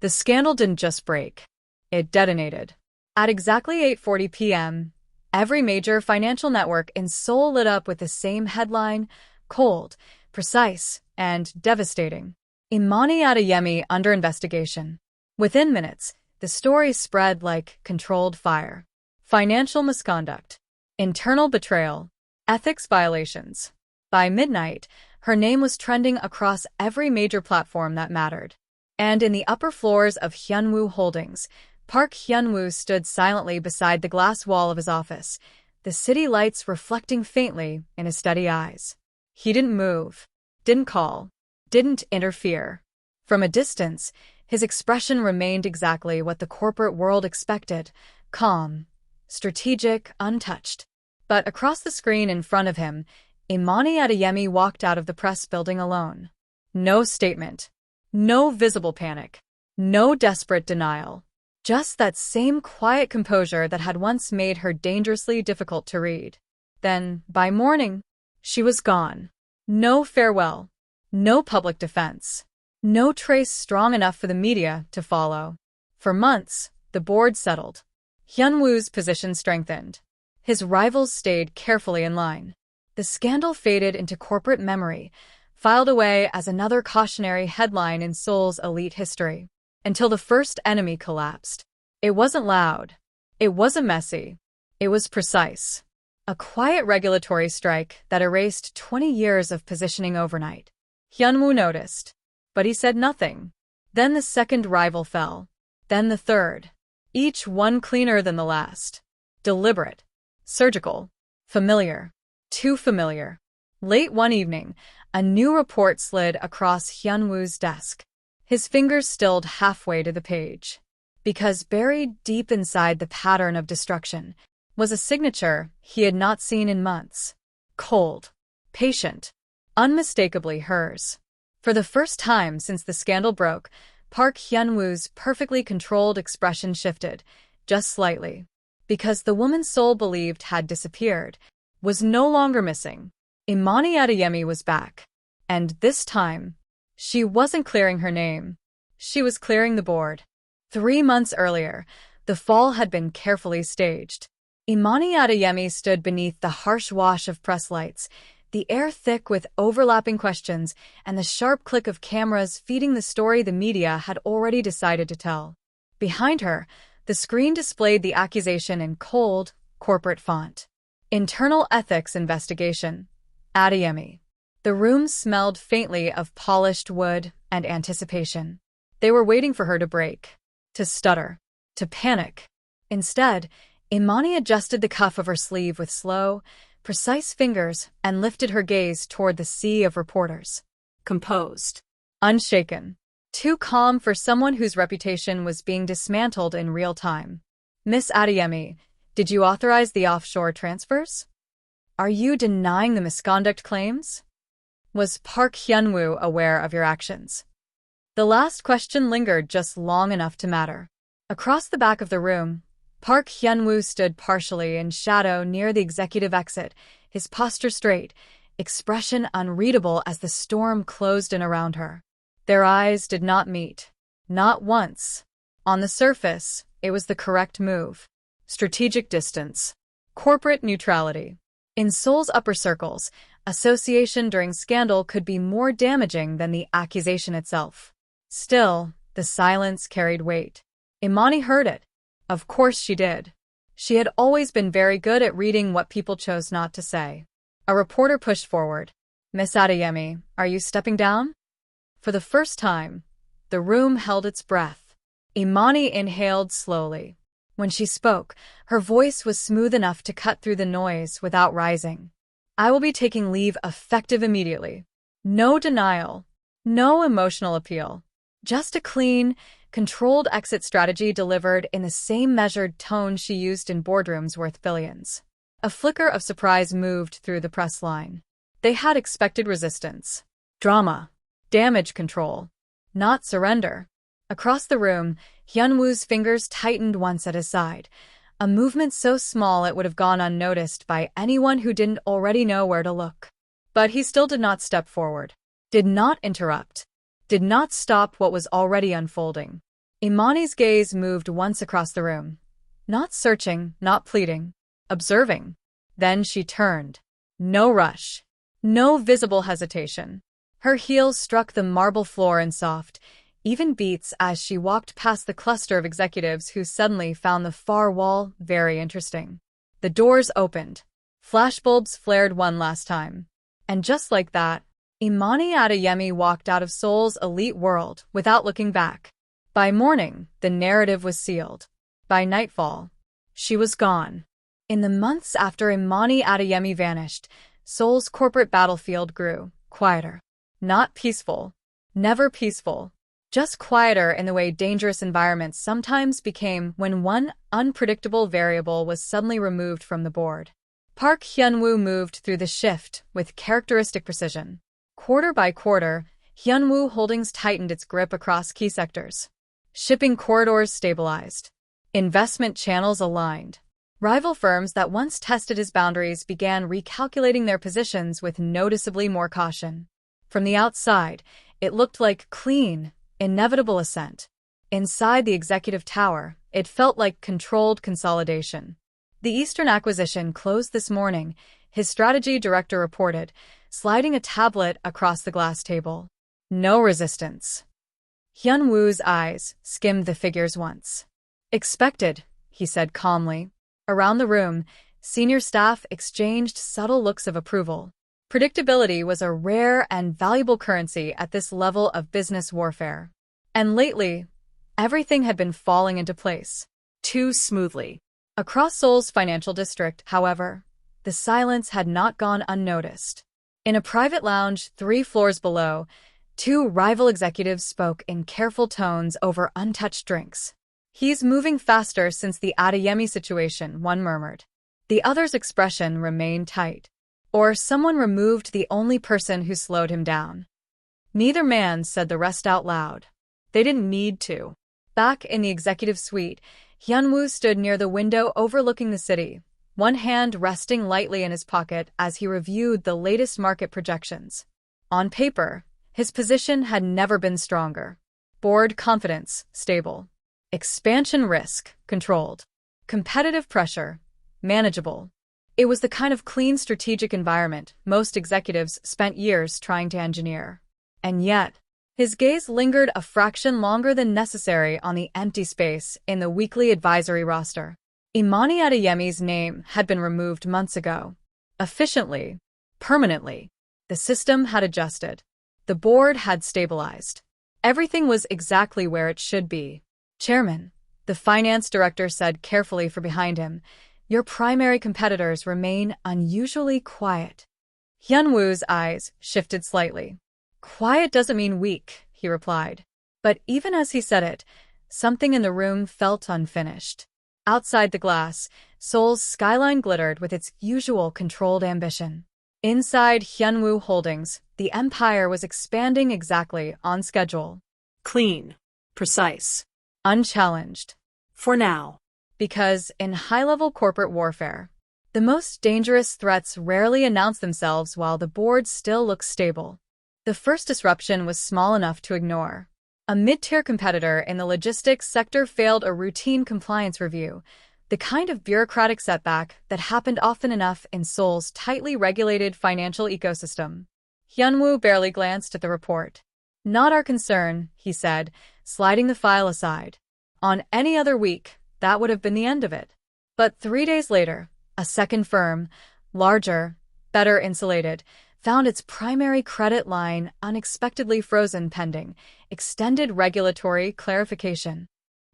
The scandal didn't just break. It detonated. At exactly 8:40 p.m., every major financial network in Seoul lit up with the same headline: cold, precise, and devastating. Imani Adeyemi under investigation. Within minutes, the story spread like controlled fire. Financial misconduct, internal betrayal, ethics violations. By midnight, her name was trending across every major platform that mattered. And in the upper floors of Hyun Woo Holdings, Park Hyun Woo stood silently beside the glass wall of his office, the city lights reflecting faintly in his steady eyes. He didn't move, didn't call, didn't interfere. From a distance, his expression remained exactly what the corporate world expected: calm, strategic, untouched. But across the screen in front of him, Imani Adeyemi walked out of the press building alone. No statement. No visible panic. No desperate denial. Just that same quiet composure that had once made her dangerously difficult to read. Then, by morning, she was gone. No farewell. No public defense. No trace strong enough for the media to follow. For months, the board settled. Hyun Woo's position strengthened. His rivals stayed carefully in line. The scandal faded into corporate memory, filed away as another cautionary headline in Seoul's elite history, until the first enemy collapsed. It wasn't loud. It wasn't messy. It was precise. A quiet regulatory strike that erased 20 years of positioning overnight. Hyun Woo noticed, but he said nothing. Then the second rival fell. Then the third. Each one cleaner than the last. Deliberate. Surgical. Familiar. Too familiar. Late one evening, a new report slid across Hyun Woo's desk. His fingers stilled halfway to the page. Because buried deep inside the pattern of destruction was a signature he had not seen in months. Cold. Patient. Unmistakably hers. For the first time since the scandal broke, Park Hyun Woo's perfectly controlled expression shifted, just slightly. Because the woman Seoul believed had disappeared was no longer missing. Imani Adeyemi was back. And this time, she wasn't clearing her name. She was clearing the board. 3 months earlier, the fall had been carefully staged. Imani Adeyemi stood beneath the harsh wash of press lights, the air thick with overlapping questions and the sharp click of cameras feeding the story the media had already decided to tell. Behind her, the screen displayed the accusation in cold, corporate font. Internal ethics investigation. Adeyemi. The room smelled faintly of polished wood and anticipation. They were waiting for her to break, to stutter, to panic. Instead, Imani adjusted the cuff of her sleeve with slow, precise fingers and lifted her gaze toward the sea of reporters. Composed. Unshaken. Too calm for someone whose reputation was being dismantled in real time. Miss Adeyemi, did you authorize the offshore transfers? Are you denying the misconduct claims? Was Park Hyun Woo aware of your actions? The last question lingered just long enough to matter. Across the back of the room, Park Hyun Woo stood partially in shadow near the executive exit, his posture straight, expression unreadable as the storm closed in around her. Their eyes did not meet. Not once. On the surface, it was the correct move. Strategic distance. Corporate neutrality. In Seoul's upper circles, association during scandal could be more damaging than the accusation itself. Still, the silence carried weight. Imani heard it. Of course she did. She had always been very good at reading what people chose not to say. A reporter pushed forward. Miss Adeyemi, are you stepping down? For the first time, the room held its breath. Imani inhaled slowly. When she spoke, her voice was smooth enough to cut through the noise without rising. I will be taking leave effective immediately. No denial. No emotional appeal. Just a clean, controlled exit strategy delivered in the same measured tone she used in boardrooms worth billions. A flicker of surprise moved through the press line. They had expected resistance. Drama. Damage control. Not surrender. Across the room, Hyun Woo's fingers tightened once at his side, a movement so small it would have gone unnoticed by anyone who didn't already know where to look. But he still did not step forward, did not interrupt, did not stop what was already unfolding. Imani's gaze moved once across the room. Not searching, not pleading. Observing. Then she turned. No rush. No visible hesitation. Her heels struck the marble floor in soft, even beats as she walked past the cluster of executives who suddenly found the far wall very interesting. The doors opened. Flashbulbs flared one last time. And just like that, Imani Adeyemi walked out of Seoul's elite world without looking back. By morning, the narrative was sealed. By nightfall, she was gone. In the months after Imani Adeyemi vanished, Seoul's corporate battlefield grew quieter. Not peaceful. Never peaceful. Just quieter in the way dangerous environments sometimes became when one unpredictable variable was suddenly removed from the board. Park Hyun Woo moved through the shift with characteristic precision. Quarter by quarter, Hyun Woo Holdings tightened its grip across key sectors. Shipping corridors stabilized. Investment channels aligned. Rival firms that once tested his boundaries began recalculating their positions with noticeably more caution. From the outside, it looked like clean, inevitable ascent. Inside the executive tower, it felt like controlled consolidation. The Eastern acquisition closed this morning, his strategy director reported, sliding a tablet across the glass table. No resistance. Hyun Woo's eyes skimmed the figures once. Expected, he said calmly. Around the room, senior staff exchanged subtle looks of approval. Predictability was a rare and valuable currency at this level of business warfare. And lately, everything had been falling into place. Too smoothly. Across Seoul's financial district, however, the silence had not gone unnoticed. In a private lounge 3 floors below, 2 rival executives spoke in careful tones over untouched drinks. He's moving faster since the Adeyemi situation, one murmured. The other's expression remained tight. Or someone removed the only person who slowed him down. Neither man said the rest out loud. They didn't need to. Back in the executive suite, Hyun Woo stood near the window overlooking the city, one hand resting lightly in his pocket as he reviewed the latest market projections. On paper, his position had never been stronger. Board confidence, stable. Expansion risk, controlled. Competitive pressure, manageable. It was the kind of clean strategic environment most executives spent years trying to engineer. And yet, his gaze lingered a fraction longer than necessary on the empty space in the weekly advisory roster. Imani Adeyemi's name had been removed months ago. Efficiently, permanently. The system had adjusted. The board had stabilized. Everything was exactly where it should be. Chairman, the finance director said carefully from behind him, your primary competitors remain unusually quiet. Hyun Woo's eyes shifted slightly. Quiet doesn't mean weak, he replied. But even as he said it, something in the room felt unfinished. Outside the glass, Seoul's skyline glittered with its usual controlled ambition. Inside Hyun Woo Holdings, the empire was expanding exactly on schedule. Clean. Precise. Unchallenged. For now. Because in high-level corporate warfare, the most dangerous threats rarely announce themselves while the board still looks stable. The first disruption was small enough to ignore. A mid-tier competitor in the logistics sector failed a routine compliance review, the kind of bureaucratic setback that happened often enough in Seoul's tightly regulated financial ecosystem. Hyun Woo barely glanced at the report. Not our concern, he said, sliding the file aside. On any other week, that would have been the end of it. But 3 days later, a second firm, larger, better insulated, found its primary credit line unexpectedly frozen pending extended regulatory clarification.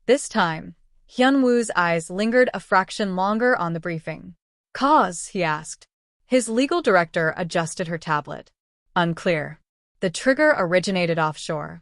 This time, Hyun Woo's eyes lingered a fraction longer on the briefing. Cause, he asked. His legal director adjusted her tablet. Unclear. The trigger originated offshore.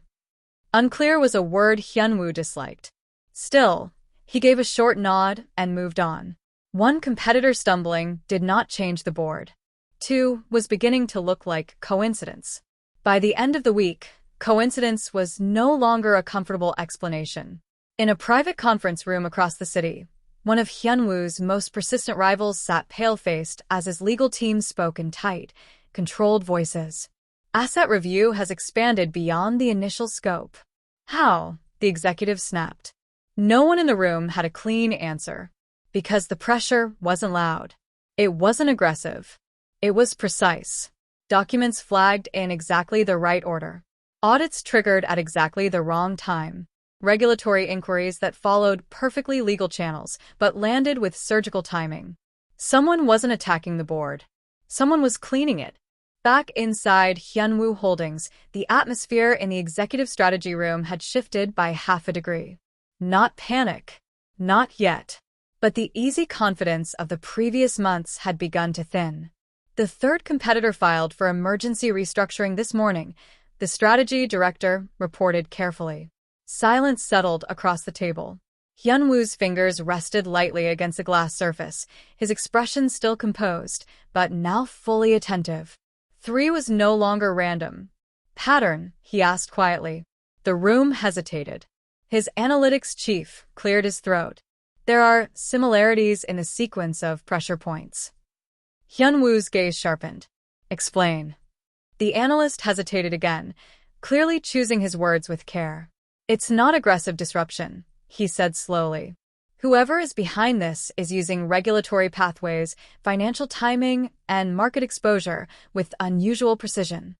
Unclear was a word Hyun Woo disliked. Still, he gave a short nod and moved on. One competitor stumbling did not change the board. 2 was beginning to look like coincidence. By the end of the week, coincidence was no longer a comfortable explanation. In a private conference room across the city, one of Hyun Woo's most persistent rivals sat pale-faced as his legal team spoke in tight, controlled voices. Asset review has expanded beyond the initial scope. How? the executive snapped. No one in the room had a clean answer, because the pressure wasn't loud. It wasn't aggressive. It was precise. Documents flagged in exactly the right order. Audits triggered at exactly the wrong time. Regulatory inquiries that followed perfectly legal channels, but landed with surgical timing. Someone wasn't attacking the board. Someone was cleaning it. Back inside Hyun Woo Holdings, the atmosphere in the executive strategy room had shifted by half a degree. Not panic. Not yet. But the easy confidence of the previous months had begun to thin. The third competitor filed for emergency restructuring this morning, the strategy director reported carefully. Silence settled across the table. Hyun Woo's fingers rested lightly against the glass surface, his expression still composed, but now fully attentive. 3 was no longer random. Pattern, he asked quietly. The room hesitated. His analytics chief cleared his throat. There are similarities in the sequence of pressure points. Hyun Woo's gaze sharpened. Explain. The analyst hesitated again, clearly choosing his words with care. It's not aggressive disruption, he said slowly. Whoever is behind this is using regulatory pathways, financial timing, and market exposure with unusual precision.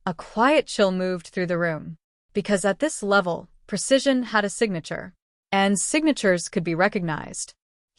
A quiet chill moved through the room. Because at this level, precision had a signature. And signatures could be recognized.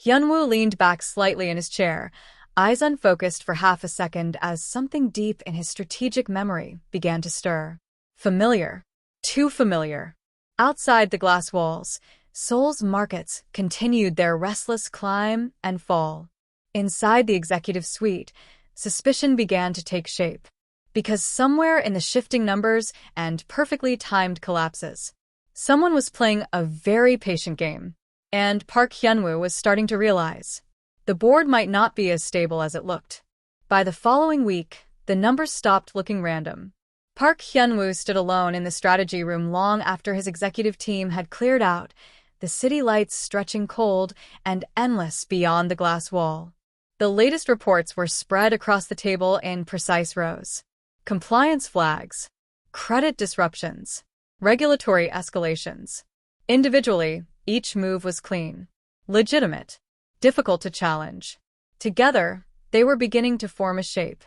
Hyun Woo leaned back slightly in his chair, eyes unfocused for half a second as something deep in his strategic memory began to stir. Familiar. Too familiar. Outside the glass walls, Seoul's markets continued their restless climb and fall. Inside the executive suite, suspicion began to take shape. Because somewhere in the shifting numbers and perfectly timed collapses, someone was playing a very patient game, and Park Hyun-woo was starting to realize the board might not be as stable as it looked. By the following week, the numbers stopped looking random. Park Hyun-woo stood alone in the strategy room long after his executive team had cleared out, the city lights stretching cold and endless beyond the glass wall. The latest reports were spread across the table in precise rows. Compliance flags, credit disruptions, regulatory escalations. Individually, each move was clean, legitimate, difficult to challenge. Together, they were beginning to form a shape.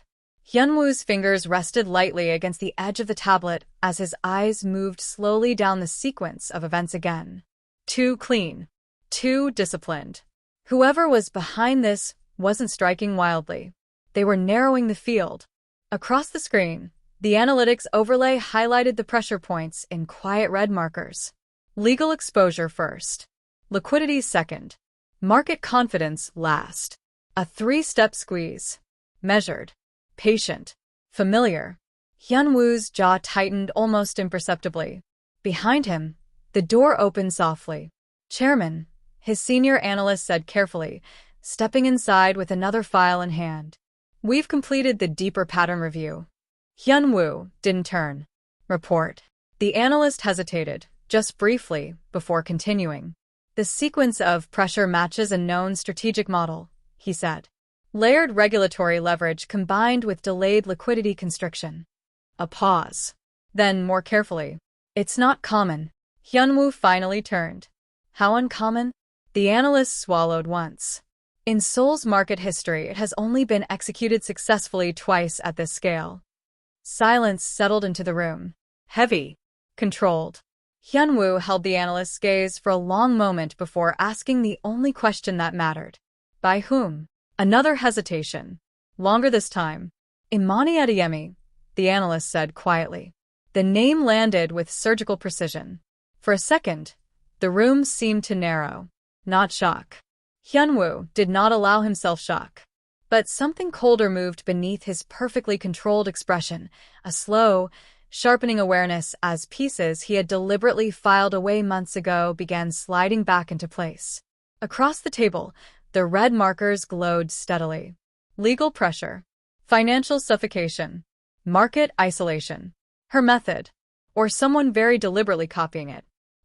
Hyun-woo's fingers rested lightly against the edge of the tablet as his eyes moved slowly down the sequence of events again. Too clean. Too disciplined. Whoever was behind this wasn't striking wildly. They were narrowing the field. Across the screen, the analytics overlay highlighted the pressure points in quiet red markers. Legal exposure first. Liquidity second. Market confidence last. A 3-step squeeze. Measured. Patient. Familiar. Hyun-woo's jaw tightened almost imperceptibly. Behind him, the door opened softly. Chairman, his senior analyst said carefully, stepping inside with another file in hand. We've completed the deeper pattern review. Hyun Woo didn't turn. Report. The analyst hesitated, just briefly, before continuing. The sequence of pressure matches a known strategic model, he said. Layered regulatory leverage combined with delayed liquidity constriction. A pause. Then, more carefully. It's not common. Hyun Woo finally turned. How uncommon? The analyst swallowed once. In Seoul's market history, it has only been executed successfully twice at this scale. Silence settled into the room. Heavy. Controlled. Hyun Woo held the analyst's gaze for a long moment before asking the only question that mattered. By whom? Another hesitation. Longer this time. Imani Adeyemi, the analyst said quietly. The name landed with surgical precision. For a second, the room seemed to narrow. Not shock. Hyun Woo did not allow himself shock. But something colder moved beneath his perfectly controlled expression, a slow, sharpening awareness as pieces he had deliberately filed away months ago began sliding back into place. Across the table, the red markers glowed steadily. Legal pressure. Financial suffocation. Market isolation. Her method. Or someone very deliberately copying it.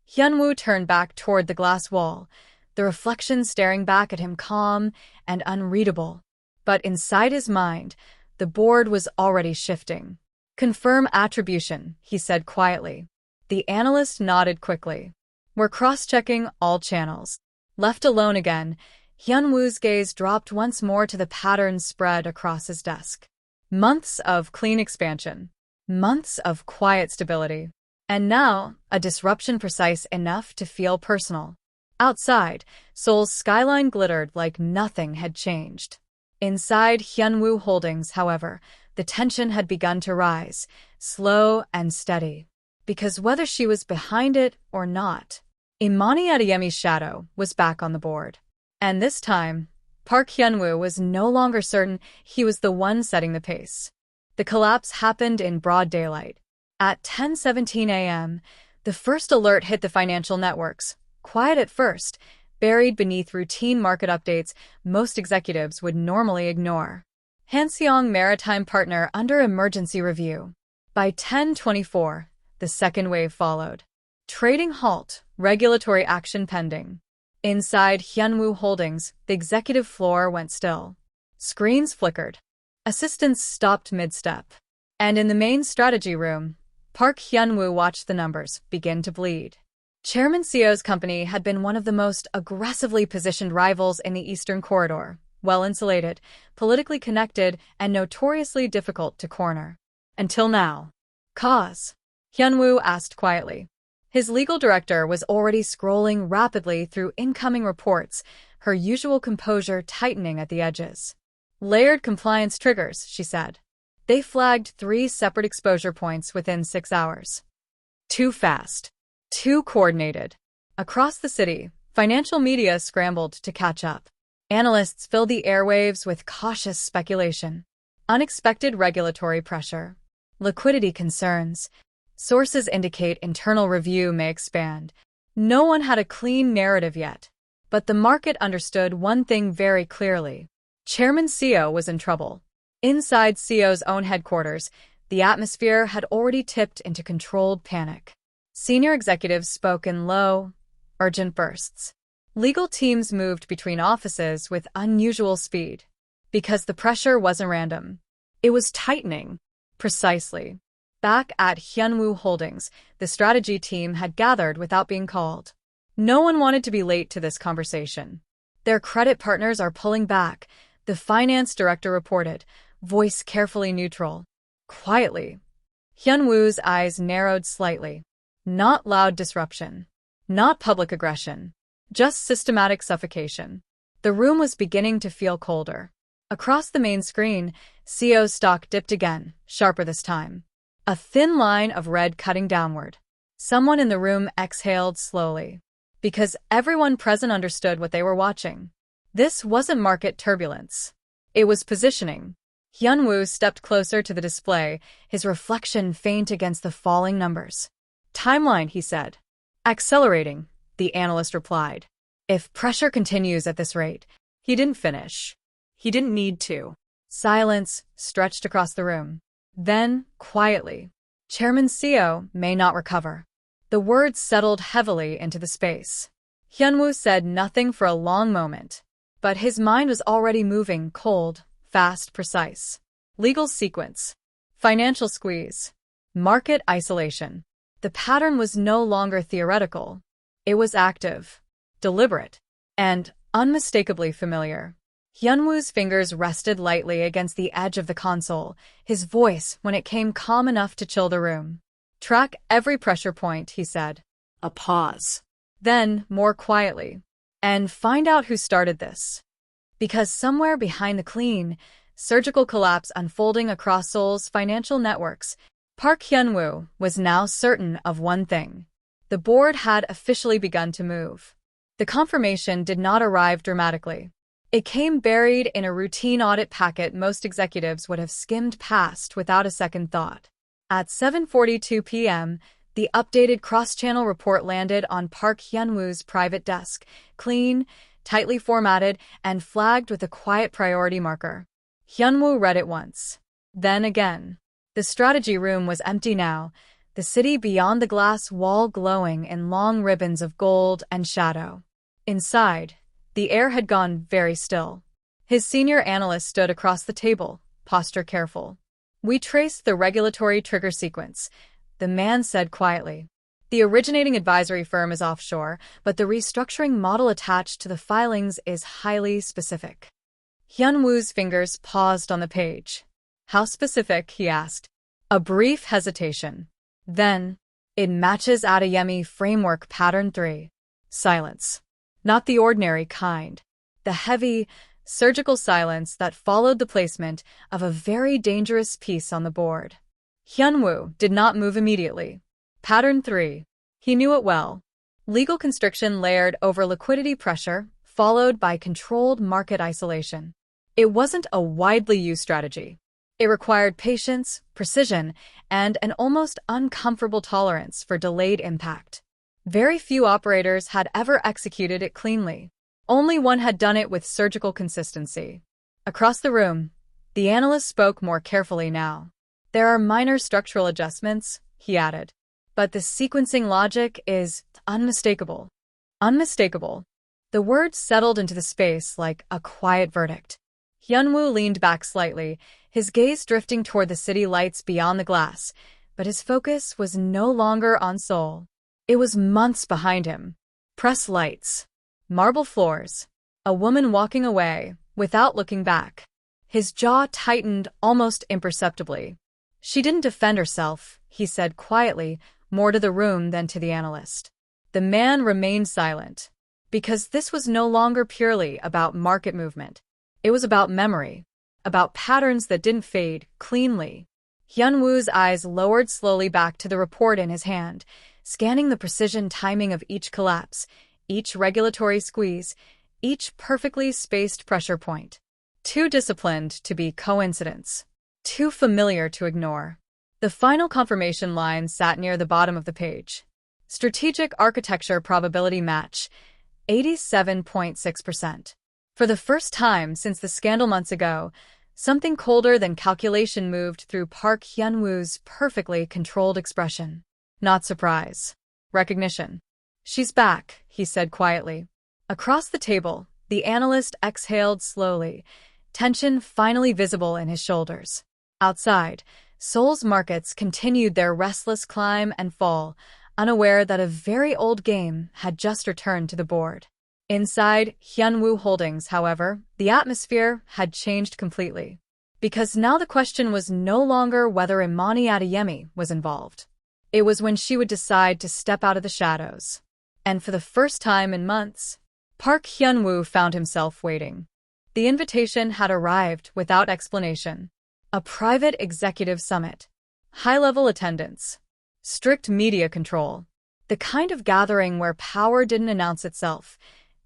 Hyun Woo turned back toward the glass wall, the reflection staring back at him calm and unreadable. But inside his mind, the board was already shifting. Confirm attribution, he said quietly. The analyst nodded quickly. We're cross-checking all channels. Left alone again, Hyun Woo's gaze dropped once more to the patterns spread across his desk. Months of clean expansion. Months of quiet stability. And now, a disruption precise enough to feel personal. Outside, Seoul's skyline glittered like nothing had changed. Inside Hyun Woo Holdings, however, the tension had begun to rise, slow and steady. Because whether she was behind it or not, Imani Adeyemi's shadow was back on the board. And this time, Park Hyun Woo was no longer certain he was the one setting the pace. The collapse happened in broad daylight. At 10:17 a.m., the first alert hit the financial networks, quiet at first, buried beneath routine market updates most executives would normally ignore. Hanseong Maritime Partner under emergency review. By 10:24, the second wave followed. Trading halt, regulatory action pending. Inside Hyun Woo Holdings, the executive floor went still. Screens flickered. Assistants stopped mid-step. And in the main strategy room, Park Hyun Woo watched the numbers begin to bleed. Chairman Seo's company had been one of the most aggressively positioned rivals in the Eastern Corridor, well-insulated, politically connected, and notoriously difficult to corner. Until now. Cause? Hyun Woo asked quietly. His legal director was already scrolling rapidly through incoming reports, her usual composure tightening at the edges. Layered compliance triggers, she said. They flagged 3 separate exposure points within 6 hours. Too fast. Too coordinated. Across the city, financial media scrambled to catch up. Analysts filled the airwaves with cautious speculation. Unexpected regulatory pressure. Liquidity concerns. Sources indicate internal review may expand. No one had a clean narrative yet. But the market understood one thing very clearly. Chairman Seo was in trouble. Inside Seo's own headquarters, the atmosphere had already tipped into controlled panic. Senior executives spoke in low, urgent bursts. Legal teams moved between offices with unusual speed. Because the pressure wasn't random. It was tightening. Precisely. Back at Hyun Woo Holdings, the strategy team had gathered without being called. No one wanted to be late to this conversation. Their credit partners are pulling back, the finance director reported, voice carefully neutral. Quietly. Hyun Woo's eyes narrowed slightly. Not loud disruption. Not public aggression. Just systematic suffocation. The room was beginning to feel colder. Across the main screen, Seo's stock dipped again, sharper this time. A thin line of red cutting downward. Someone in the room exhaled slowly. Because everyone present understood what they were watching. This wasn't market turbulence. It was positioning. Hyun Woo stepped closer to the display, his reflection faint against the falling numbers. Timeline, he said. Accelerating, the analyst replied. If pressure continues at this rate, he didn't finish. He didn't need to. Silence stretched across the room. Then, quietly, Chairman Seo may not recover. The words settled heavily into the space. Hyun Woo said nothing for a long moment. But his mind was already moving cold, fast, precise. Legal sequence. Financial squeeze. Market isolation. The pattern was no longer theoretical. It was active, deliberate, and unmistakably familiar. Hyun Woo's fingers rested lightly against the edge of the console, his voice, when it came calm enough to chill the room. Track every pressure point, he said. A pause. Then, more quietly. And find out who started this. Because somewhere behind the clean, surgical collapse unfolding across Seoul's financial networks, Park Hyun Woo was now certain of one thing. The board had officially begun to move. The confirmation did not arrive dramatically. It came buried in a routine audit packet most executives would have skimmed past without a second thought. At 7:42 p.m., the updated cross-channel report landed on Park Hyun Woo's private desk, clean, tightly formatted, and flagged with a quiet priority marker. Hyun Woo read it once. Then again. The strategy room was empty now, the city beyond the glass wall glowing in long ribbons of gold and shadow. Inside, the air had gone very still. His senior analyst stood across the table, posture careful. We traced the regulatory trigger sequence, the man said quietly. The originating advisory firm is offshore, but the restructuring model attached to the filings is highly specific. Hyun Woo's fingers paused on the page. How specific? He asked. A brief hesitation. Then, it matches Adeyemi Framework Pattern 3. Silence. Not the ordinary kind. The heavy, surgical silence that followed the placement of a very dangerous piece on the board. Hyun Woo did not move immediately. Pattern 3. He knew it well. Legal constriction layered over liquidity pressure, followed by controlled market isolation. It wasn't a widely used strategy. It required patience, precision, and an almost uncomfortable tolerance for delayed impact. Very few operators had ever executed it cleanly. Only one had done it with surgical consistency. Across the room, the analyst spoke more carefully now. There are minor structural adjustments, he added. But the sequencing logic is unmistakable. Unmistakable. The words settled into the space like a quiet verdict. Hyun Woo leaned back slightly, his gaze drifting toward the city lights beyond the glass, but his focus was no longer on Seoul. It was months behind him. Press lights. Marble floors. A woman walking away, without looking back. His jaw tightened almost imperceptibly. She didn't defend herself, he said quietly, more to the room than to the analyst. The man remained silent. Because this was no longer purely about market movement. It was about memory. About patterns that didn't fade cleanly. Hyun Woo's eyes lowered slowly back to the report in his hand, scanning the precision timing of each collapse, each regulatory squeeze, each perfectly spaced pressure point. Too disciplined to be coincidence. Too familiar to ignore. The final confirmation line sat near the bottom of the page. Strategic architecture probability match, 87.6%. For the first time since the scandal months ago, something colder than calculation moved through Park Hyun Woo's perfectly controlled expression. Not surprise. Recognition. She's back, he said quietly. Across the table, the analyst exhaled slowly, tension finally visible in his shoulders. Outside, Seoul's markets continued their restless climb and fall, unaware that a very old game had just returned to the board. Inside Hyun Woo Holdings, however, the atmosphere had changed completely. Because now the question was no longer whether Imani Adeyemi was involved. It was when she would decide to step out of the shadows. And for the first time in months, Park Hyun Woo found himself waiting. The invitation had arrived without explanation. A private executive summit. High-level attendance. Strict media control. The kind of gathering where power didn't announce itself.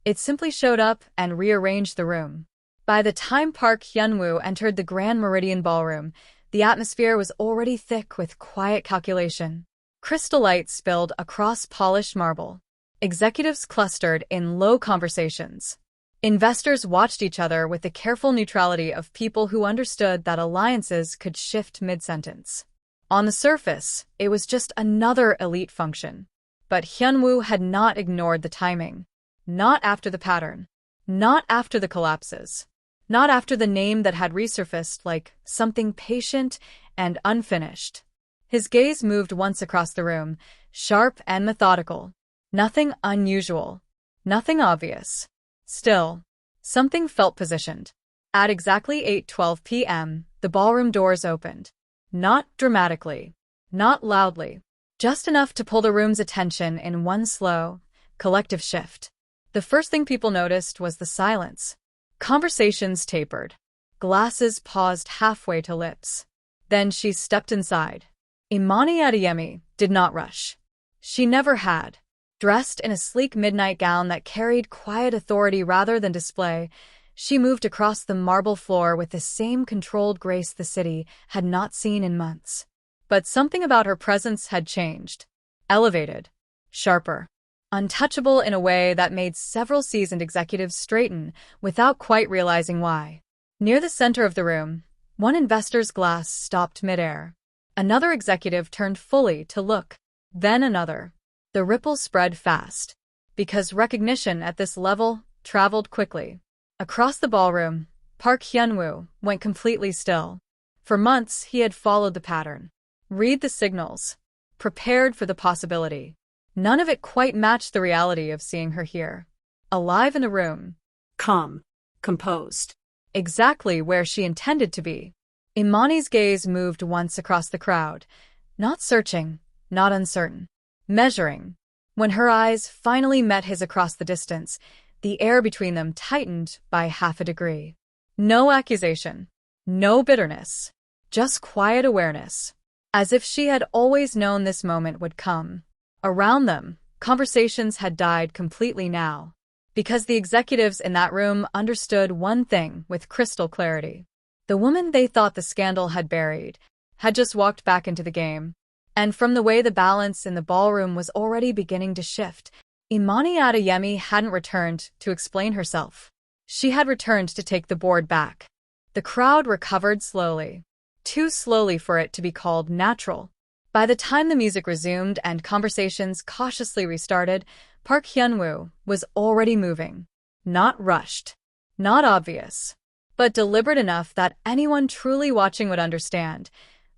It simply showed up and rearranged the room. By the time Park Hyun Woo entered the Grand Meridian Ballroom, the atmosphere was already thick with quiet calculation. Crystal light spilled across polished marble. Executives clustered in low conversations. Investors watched each other with the careful neutrality of people who understood that alliances could shift mid-sentence. On the surface, it was just another elite function. But Hyun Woo had not ignored the timing. Not after the pattern. Not after the collapses. Not after the name that had resurfaced like something patient and unfinished. His gaze moved once across the room, sharp and methodical. Nothing unusual. Nothing obvious. Still, something felt positioned. At exactly 8:12 p.m., the ballroom doors opened. Not dramatically. Not loudly. Just enough to pull the room's attention in one slow, collective shift. The first thing people noticed was the silence. Conversations tapered. Glasses paused halfway to lips. Then she stepped inside. Imani Adeyemi did not rush. She never had. Dressed in a sleek midnight gown that carried quiet authority rather than display, she moved across the marble floor with the same controlled grace the city had not seen in months. But something about her presence had changed. Elevated. Sharper. Untouchable in a way that made several seasoned executives straighten without quite realizing why. Near the center of the room, one investor's glass stopped midair. Another executive turned fully to look. Then another. The ripple spread fast. Because recognition at this level traveled quickly. Across the ballroom, Park Hyun Woo went completely still. For months he had followed the pattern. Read the signals. Prepared for the possibility. None of it quite matched the reality of seeing her here. Alive in a room. Calm. Composed. Exactly where she intended to be. Imani's gaze moved once across the crowd. Not searching, not uncertain. Measuring. When her eyes finally met his across the distance, the air between them tightened by half a degree. No accusation. No bitterness. Just quiet awareness. As if she had always known this moment would come. Around them, conversations had died completely now. Because the executives in that room understood one thing with crystal clarity. The woman they thought the scandal had buried had just walked back into the game. And from the way the balance in the ballroom was already beginning to shift, Imani Adeyemi hadn't returned to explain herself. She had returned to take the board back. The crowd recovered slowly. Too slowly for it to be called natural. By the time the music resumed and conversations cautiously restarted, Park Hyun Woo was already moving. Not rushed. Not obvious. But deliberate enough that anyone truly watching would understand.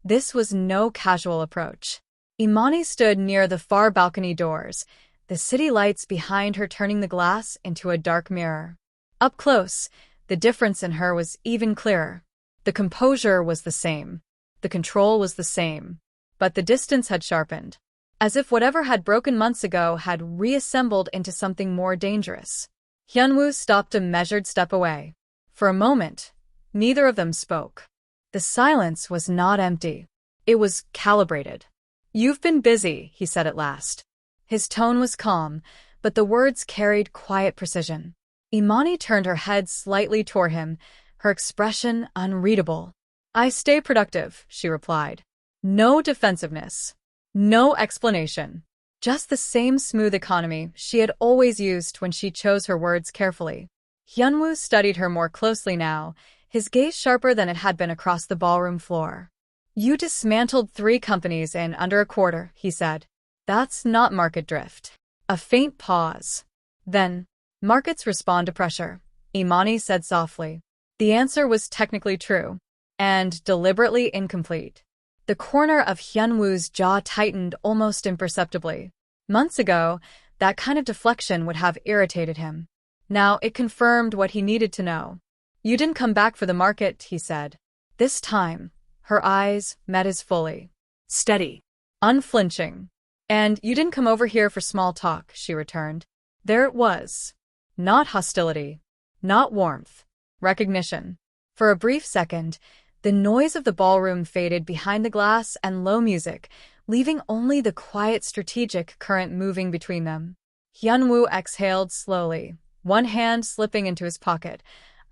This was no casual approach. Imani stood near the far balcony doors, the city lights behind her turning the glass into a dark mirror. Up close, the difference in her was even clearer. The composure was the same. The control was the same. But the distance had sharpened. As if whatever had broken months ago had reassembled into something more dangerous. Hyun Woo stopped a measured step away. For a moment, neither of them spoke. The silence was not empty. It was calibrated. "You've been busy," he said at last. His tone was calm, but the words carried quiet precision. Imani turned her head slightly toward him, her expression unreadable. "I stay productive," she replied. No defensiveness. No explanation. Just the same smooth economy she had always used when she chose her words carefully. Hyun Woo studied her more closely now, his gaze sharper than it had been across the ballroom floor. "You dismantled 3 companies in under a quarter," he said. "That's not market drift." A faint pause. Then, "Markets respond to pressure," Imani said softly. The answer was technically true, and deliberately incomplete. The corner of Hyun Woo's jaw tightened almost imperceptibly. Months ago, that kind of deflection would have irritated him. Now it confirmed what he needed to know. "You didn't come back for the market," he said. This time, her eyes met his fully. Steady. Unflinching. "And you didn't come over here for small talk," she returned. There it was. Not hostility. Not warmth. Recognition. For a brief second, the noise of the ballroom faded behind the glass and low music, leaving only the quiet strategic current moving between them. Hyun Woo exhaled slowly, one hand slipping into his pocket,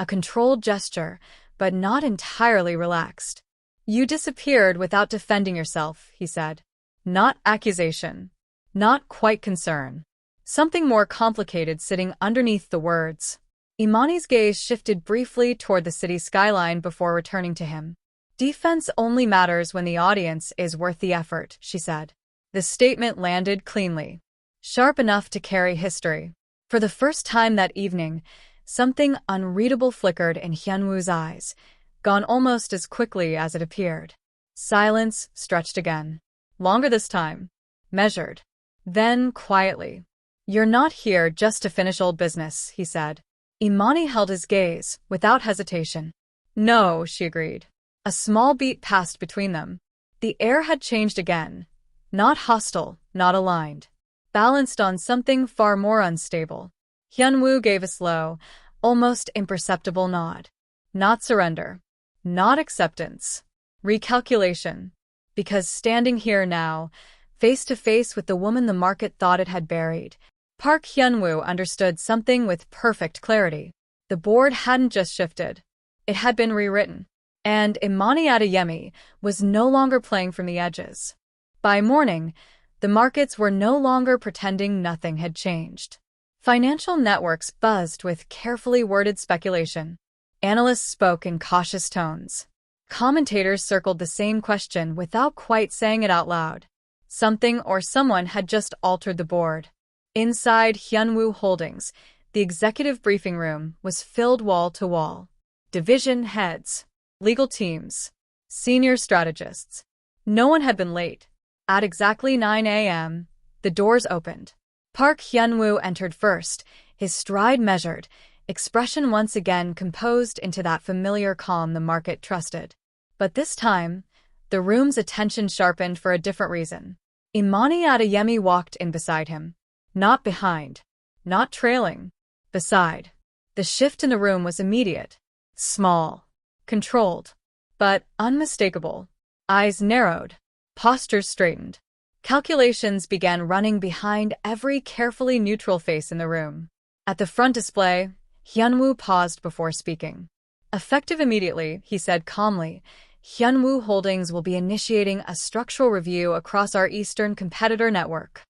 a controlled gesture, but not entirely relaxed. "You disappeared without defending yourself," he said. Not accusation. Not quite concern. Something more complicated sitting underneath the words. Imani's gaze shifted briefly toward the city skyline before returning to him. "Defense only matters when the audience is worth the effort," she said. The statement landed cleanly. Sharp enough to carry history. For the first time that evening, something unreadable flickered in Hyun Woo's eyes, gone almost as quickly as it appeared. Silence stretched again. Longer this time. Measured. Then, quietly. "You're not here just to finish old business," he said. Imani held his gaze, without hesitation. "No," she agreed. A small beat passed between them. The air had changed again. Not hostile, not aligned. Balanced on something far more unstable. Hyun Woo gave a slow, almost imperceptible nod. Not surrender. Not acceptance. Recalculation. Because standing here now, face to face with the woman the market thought it had buried, Park Hyun Woo understood something with perfect clarity. The board hadn't just shifted. It had been rewritten. And Imani Adeyemi was no longer playing from the edges. By morning, the markets were no longer pretending nothing had changed. Financial networks buzzed with carefully worded speculation. Analysts spoke in cautious tones. Commentators circled the same question without quite saying it out loud. Something or someone had just altered the board. Inside Hyun Woo Holdings, the executive briefing room was filled wall to wall. Division heads, legal teams, senior strategists. No one had been late. At exactly 9 a.m., The doors opened. Park Hyun Woo entered first, his stride measured, expression once again composed into that familiar calm the market trusted. But this time, the room's attention sharpened for a different reason. Imani Adeyemi walked in beside him. Not behind. Not trailing. Beside. The shift in the room was immediate. Small. Controlled. But unmistakable. Eyes narrowed. Postures straightened. Calculations began running behind every carefully neutral face in the room. At the front display, Hyun Woo paused before speaking. Effective immediately, he said calmly, Hyun Woo Holdings will be initiating a structural review across our Eastern competitor network.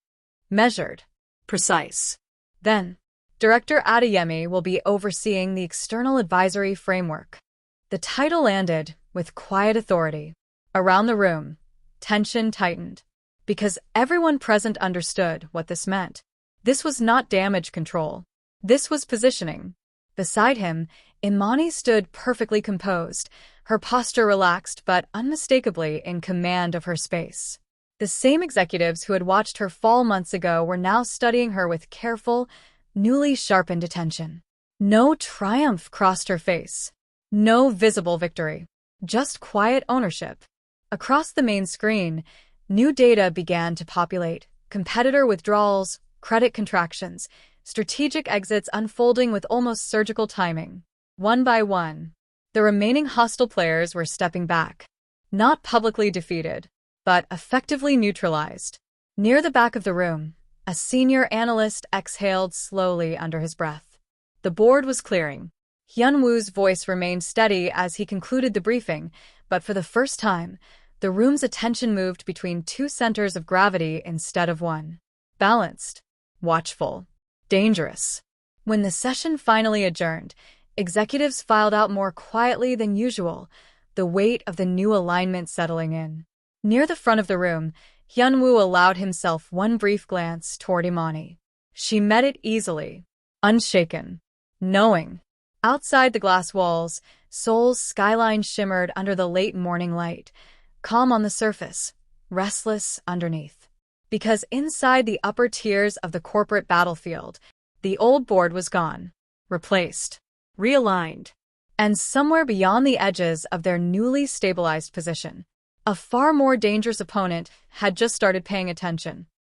Measured. Precise. Then, Director Adeyemi will be overseeing the external advisory framework. The title landed with quiet authority. Around the room, tension tightened. Because everyone present understood what this meant. This was not damage control. This was positioning. Beside him, Imani stood perfectly composed, her posture relaxed but unmistakably in command of her space. The same executives who had watched her fall months ago were now studying her with careful, newly sharpened attention. No triumph crossed her face. No visible victory. Just quiet ownership. Across the main screen, new data began to populate, competitor withdrawals, credit contractions, strategic exits unfolding with almost surgical timing. One by one, the remaining hostile players were stepping back. Not publicly defeated, but effectively neutralized. Near the back of the room, a senior analyst exhaled slowly under his breath. The board was clearing. Hyun Woo's voice remained steady as he concluded the briefing, but for the first time, the room's attention moved between two centers of gravity instead of one. Balanced, watchful, dangerous. When the session finally adjourned, executives filed out more quietly than usual, the weight of the new alignment settling in. Near the front of the room, Hyun Woo allowed himself one brief glance toward Imani. She met it easily, unshaken, knowing. Outside the glass walls, Seoul's skyline shimmered under the late morning light, calm on the surface, restless underneath. Because inside the upper tiers of the corporate battlefield, the old board was gone, replaced, Realigned. and somewhere beyond the edges of their newly stabilized position, a far more dangerous opponent had just started paying attention.